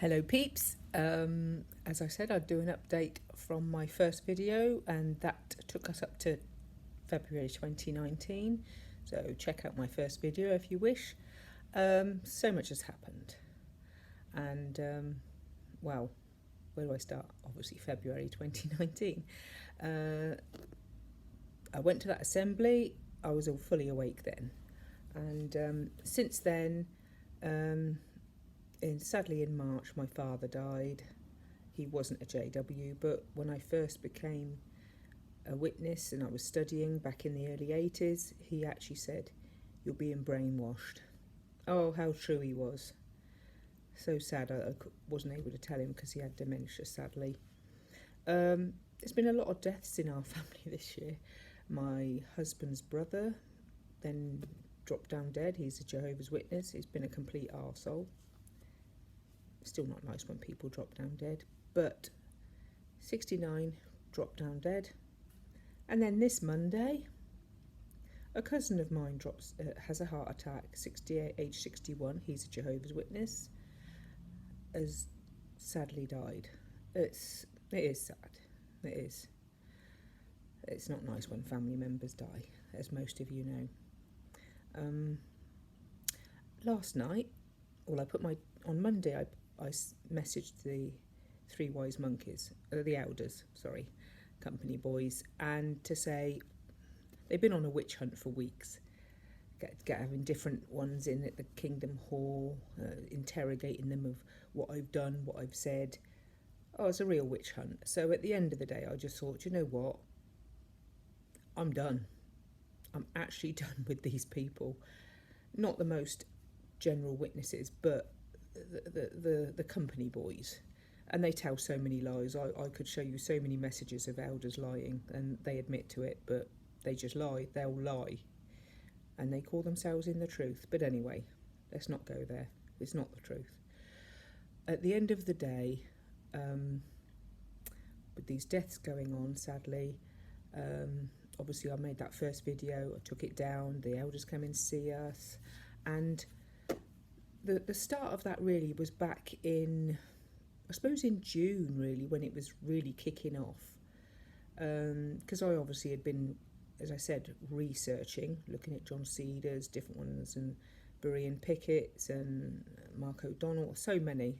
Hello peeps, as I said I'd do an update from my first video and that took us up to February 2019, so check out my first video if you wish. So much has happened and well, where do I start? Obviously February 2019. I went to that assembly, I was all fully awake then, and since then sadly in March my father died. He wasn't a JW, but when I first became a witness and I was studying back in the early 80s, he actually said, "You're being brainwashed." Oh, how true he was. So sad I wasn't able to tell him because he had dementia, sadly. There's been a lot of deaths in our family this year. My husband's brother then dropped down dead. He's a Jehovah's Witness. He's been a complete arsehole. Still not nice when people drop down dead, but 69 dropped down dead. And then this Monday, a cousin of mine has a heart attack, 68, age 61. He's a Jehovah's Witness, has sadly died. It is sad. It is. It's not nice when family members die, as most of you know. Last night, on Monday, I messaged the three wise monkeys, the elders, company boys, and to say they've been on a witch hunt for weeks, having different ones in at the Kingdom Hall, interrogating them of what I've done, what I've said. Oh, it's a real witch hunt. So at the end of the day, I just thought, you know what? I'm done. I'm actually done with these people. Not the most general witnesses, but the company boys, and they tell so many lies. I could show you so many messages of elders lying, and they admit to it, but they just lie. They'll lie and they call themselves in the truth. But anyway, let's not go there. It's not the truth. At the end of the day, with these deaths going on, sadly, obviously I made that first video, I took it down, the elders came in to see us, and the start of that really was back in, I suppose in June really, when it was really kicking off, because I obviously had been, as I said, researching, looking at John Cedars, different ones, and Berean Pickett's and Mark O'Donnell, so many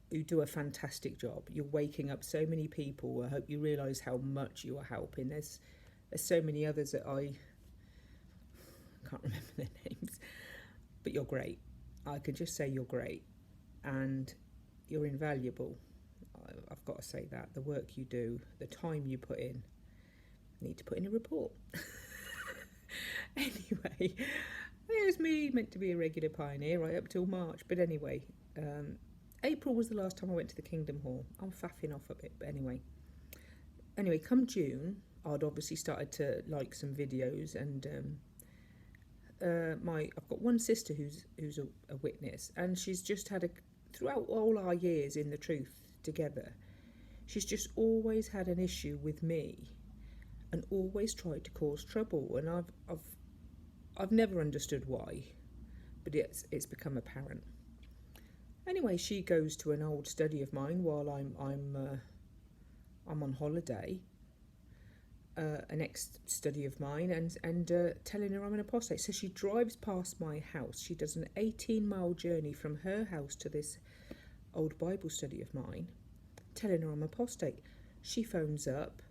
who do a fantastic job. You're waking up so many people. I hope you realise how much you are helping. There's so many others that I can't remember their names, but you're great. I can just say you're great and you're invaluable. I've got to say that. The work you do, the time you put in, need to put in a report. Anyway, it was me meant to be a regular pioneer right up till March, but anyway, April was the last time I went to the Kingdom Hall. I'm faffing off a bit, but anyway, come June, I'd obviously started to like some videos, and I've got one sister who's a witness, and she's just had throughout all our years in the truth together, she's just always had an issue with me, and always tried to cause trouble, and I've never understood why, but it's become apparent. Anyway, she goes to an old study of mine while I'm on holiday, an ex-study of mine, and telling her I'm an apostate. So she drives past my house. She does an 18-mile journey from her house to this old Bible study of mine, telling her I'm apostate. She phones up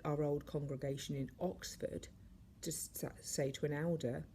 our old congregation in Oxford to say to an elder,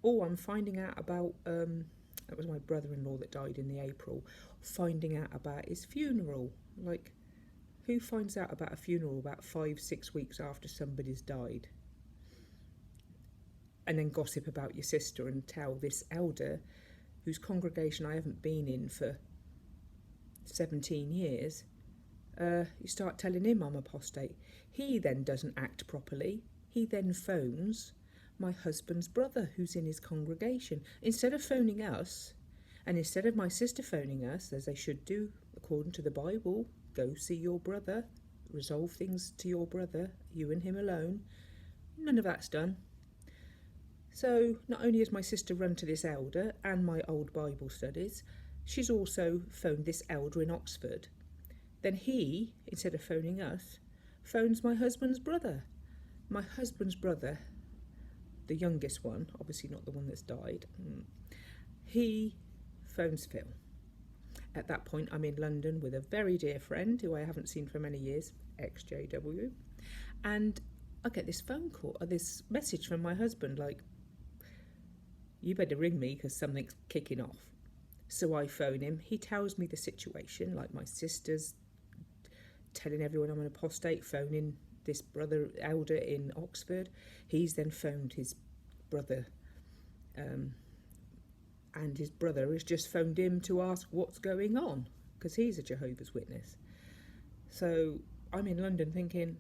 "Oh, I'm finding out about..." That was my brother-in-law that died in the April, finding out about his funeral. Like, who finds out about a funeral about 5-6 weeks after somebody's died? And then gossip about your sister and tell this elder, whose congregation I haven't been in for 17 years, you start telling him I'm apostate. He then doesn't act properly. He then phones my husband's brother who's in his congregation. Instead of phoning us, and instead of my sister phoning us, as they should do according to the Bible, go see your brother, resolve things to your brother, you and him alone, none of that's done. So not only has my sister run to this elder and my old Bible studies, she's also phoned this elder in Oxford. Then he, instead of phoning us, phones my husband's brother. My husband's brother, the youngest one, obviously not the one that's died, he phones Phil. At that point, I'm in London with a very dear friend who I haven't seen for many years, ex-JW, and I get this phone call, or this message from my husband, like, you better ring me because something's kicking off. So I phone him. He tells me the situation, like my sister's telling everyone I'm an apostate, phoning this brother elder in Oxford. He's then phoned his brother, and his brother has just phoned him to ask what's going on, because he's a Jehovah's Witness. So I'm in London thinking,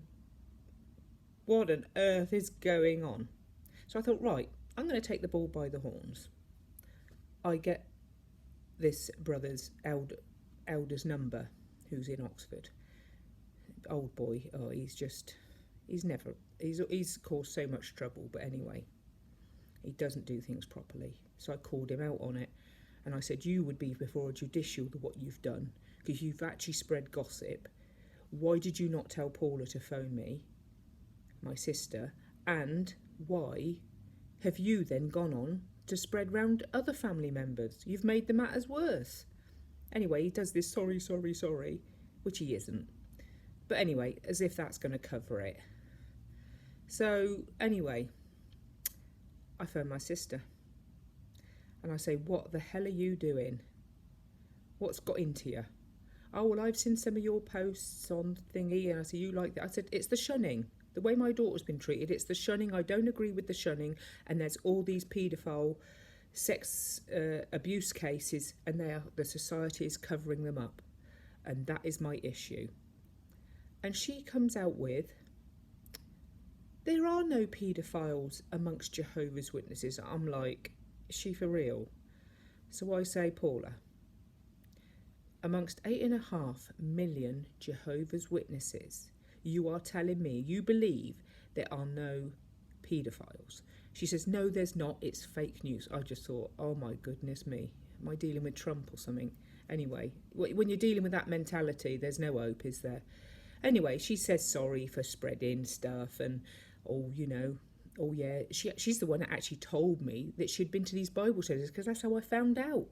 what on earth is going on? So I thought, right, I'm going to take the bull by the horns. I get this brother's elder's number, who's in Oxford. Old boy, he's caused so much trouble, but anyway, he doesn't do things properly. So I called him out on it, and I said, you would be before a judicial to what you've done, because you've actually spread gossip. Why did you not tell Paula to phone me, my sister, and why have you then gone on to spread round other family members? You've made the matters worse. Anyway, he does this sorry, which he isn't. But anyway, as if that's going to cover it. So anyway, I phone my sister and I say, what the hell are you doing? What's got into you? Oh, well, I've seen some of your posts on thingy, and I said, you like that? I said, it's the shunning. The way my daughter's been treated, it's the shunning. I don't agree with the shunning, and there's all these paedophile sex abuse cases, and the society is covering them up, and that is my issue. And she comes out with, there are no paedophiles amongst Jehovah's Witnesses. I'm like, is she for real? So I say, Paula, amongst 8.5 million Jehovah's Witnesses, you are telling me you believe there are no paedophiles? She says, no, there's not. It's fake news. I just thought, oh my goodness me. Am I dealing with Trump or something? Anyway, when you're dealing with that mentality, there's no hope, is there? Anyway, she says sorry for spreading stuff and, she's the one that actually told me that she'd been to these Bible studies, because that's how I found out.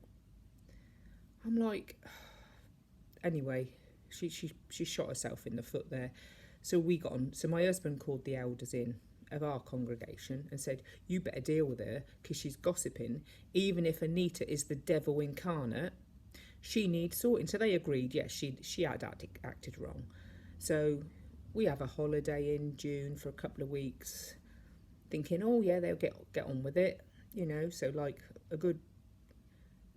I'm like, anyway, she shot herself in the foot there. So we got on. So my husband called the elders in of our congregation and said, you better deal with her because she's gossiping. Even if Anita is the devil incarnate, she needs sorting. So they agreed, yes, she had acted wrong. So we have a holiday in June for a couple of weeks, thinking, oh yeah, they'll get on with it, So like a good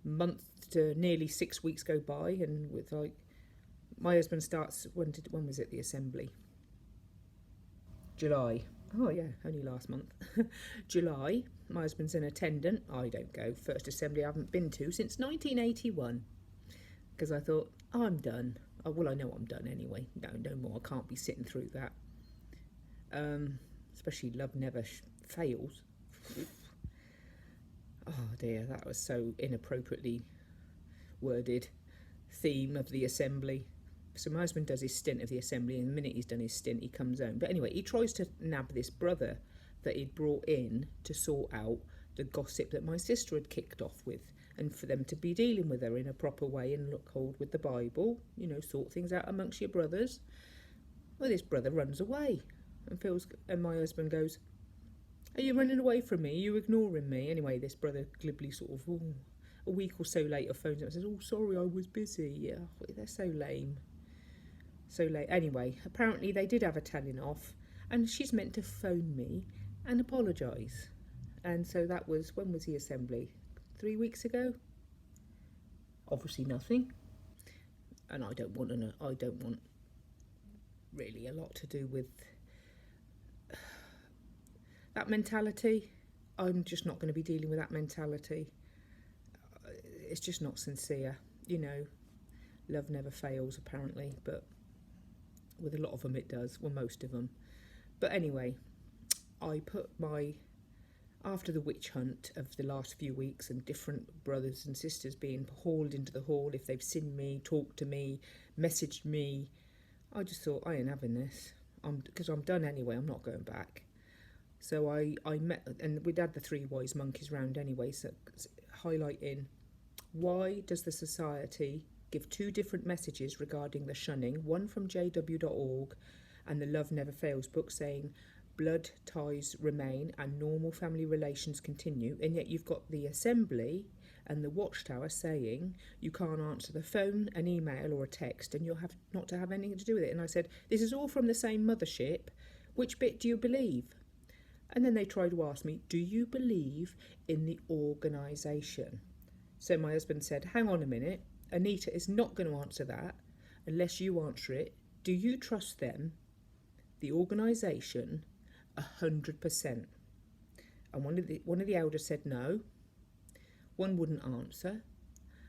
month to nearly 6 weeks go by, and with like my husband starts, when was it, the assembly? July. Oh yeah, only last month. July. My husband's an attendant. I don't go. First assembly I haven't been to since 1981, because I thought, I'm done. Oh, well, I know I'm done anyway. No more. I can't be sitting through that. Especially love never fails. Oh dear, that was so inappropriately worded. Theme of the assembly. So my husband does his stint of the assembly, and the minute he's done his stint, he comes home. But anyway, he tries to nab this brother that he'd brought in to sort out the gossip that my sister had kicked off with, and for them to be dealing with her in a proper way and hold with the Bible, sort things out amongst your brothers. Well, this brother runs away, and my husband goes, are you running away from me? Are you ignoring me? Anyway, this brother glibly sort of, a week or so later, phones up and says, oh, sorry, I was busy. Yeah, they're so lame. So late. Anyway, apparently they did have a telling off, and she's meant to phone me and apologise. And so that was, when was the assembly? 3 weeks ago? Obviously nothing. And I don't want really a lot to do with that mentality. I'm just not going to be dealing with that mentality. It's just not sincere. Love never fails, apparently, but with a lot of them it does. Well, most of them. But anyway, I put my after the witch hunt of the last few weeks and different brothers and sisters being hauled into the hall if they've seen me, talked to me, messaged me, I just thought, I ain't having this. Because I'm done anyway, I'm not going back. So I met, and we'd had the three wise monkeys round anyway, so highlighting, why does the society give two different messages regarding the shunning, one from jw.org and the Love Never Fails book saying blood ties remain and normal family relations continue, and yet you've got the Assembly and the Watchtower saying you can't answer the phone, an email or a text, and you'll have not to have anything to do with it. And I said, this is all from the same mothership. Which bit do you believe? And then they tried to ask me, do you believe in the organisation? So my husband said, hang on a minute, Anita is not going to answer that unless you answer it. Do you trust them, the organisation, 100%? And one of the elders said no. One wouldn't answer.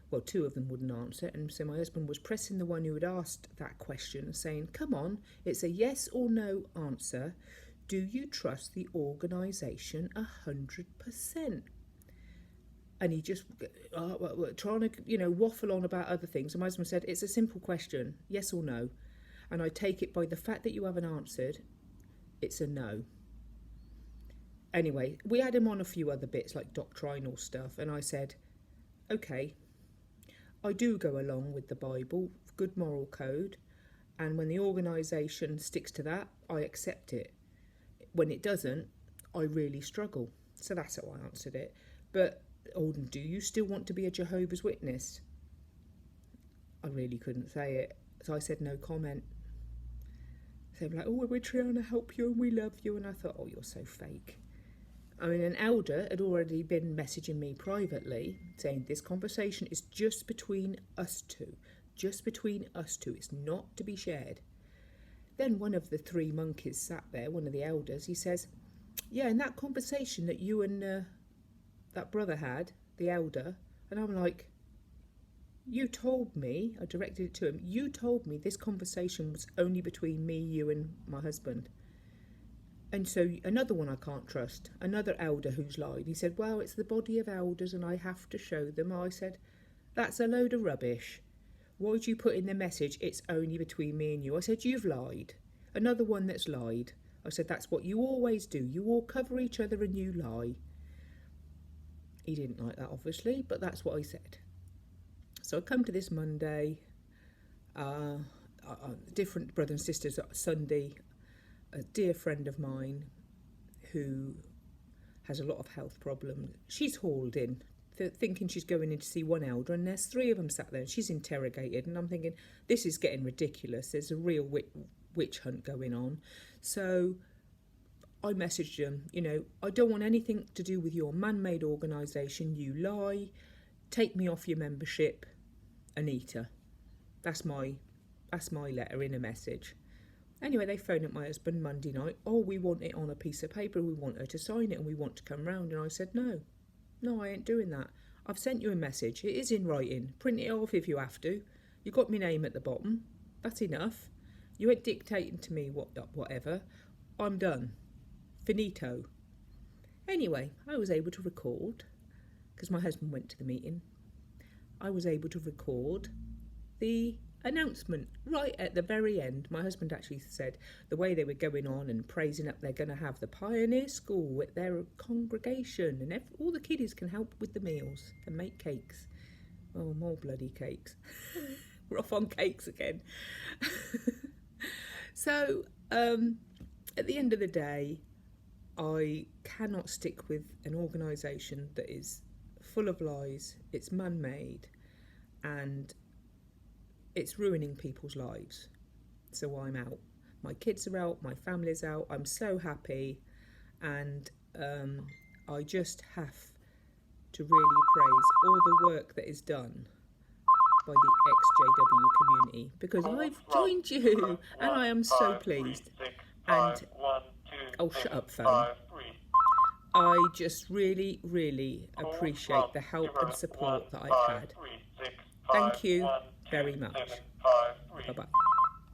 Well, two of them wouldn't answer. And so my husband was pressing the one who had asked that question, saying, come on, it's a yes or no answer. Do you trust the organisation 100%? And he just trying to, waffle on about other things. And my husband said, it's a simple question, yes or no. And I take it by the fact that you haven't answered, it's a no. Anyway, we had him on a few other bits like doctrinal stuff. And I said, okay, I do go along with the Bible, good moral code. And when the organisation sticks to that, I accept it. When it doesn't, I really struggle. So that's how I answered it. But, Alden, do you still want to be a Jehovah's Witness? I really couldn't say it. So I said no comment. So I'm like, oh, we're trying to help you and we love you. And I thought, oh, you're so fake. I mean, an elder had already been messaging me privately saying this conversation is just between us two. Just between us two. It's not to be shared. Then one of the three monkeys sat there, one of the elders, he says, yeah, in that conversation that you and that brother had, the elder, and I'm like, you told me, I directed it to him, you told me this conversation was only between me, you and my husband. And so another one I can't trust, another elder who's lied. He said, well, it's the body of elders and I have to show them. I said, that's a load of rubbish. Why did you put in the message, it's only between me and you? I said, you've lied. Another one that's lied. I said, that's what you always do. You all cover each other and you lie. He didn't like that, obviously, but that's what I said. So I come to this Monday, different brothers and sisters. Sunday, a dear friend of mine who has a lot of health problems, she's hauled in, thinking she's going in to see one elder, and there's three of them sat there and she's interrogated, and I'm thinking, this is getting ridiculous. There's a real witch hunt going on. So I messaged them, I don't want anything to do with your man-made organisation. You lie. Take me off your membership, Anita. That's my letter in a message. Anyway, they phoned up my husband Monday night. Oh, we want it on a piece of paper. We want her to sign it and we want to come round. And I said, no, I ain't doing that. I've sent you a message. It is in writing. Print it off if you have to. You got my name at the bottom. That's enough. You ain't dictating to me whatever. I'm done. Finito. Anyway, I was able to record, because my husband went to the meeting. I was able to record the announcement right at the very end. My husband actually said the way they were going on and praising up, they're going to have the Pioneer School at their congregation, and all the kiddies can help with the meals and make cakes. Oh, more bloody cakes. We're off on cakes again. So at the end of the day, I cannot stick with an organisation that is full of lies, it's man-made, and it's ruining people's lives. So I'm out. My kids are out, my family's out. I'm so happy, and I just have to really praise all the work that is done by the ex-JW community, because I've joined you and I am so pleased. And oh, shut up, phone. I just really, really appreciate the help and support that I've had. Thank you very much. Bye-bye.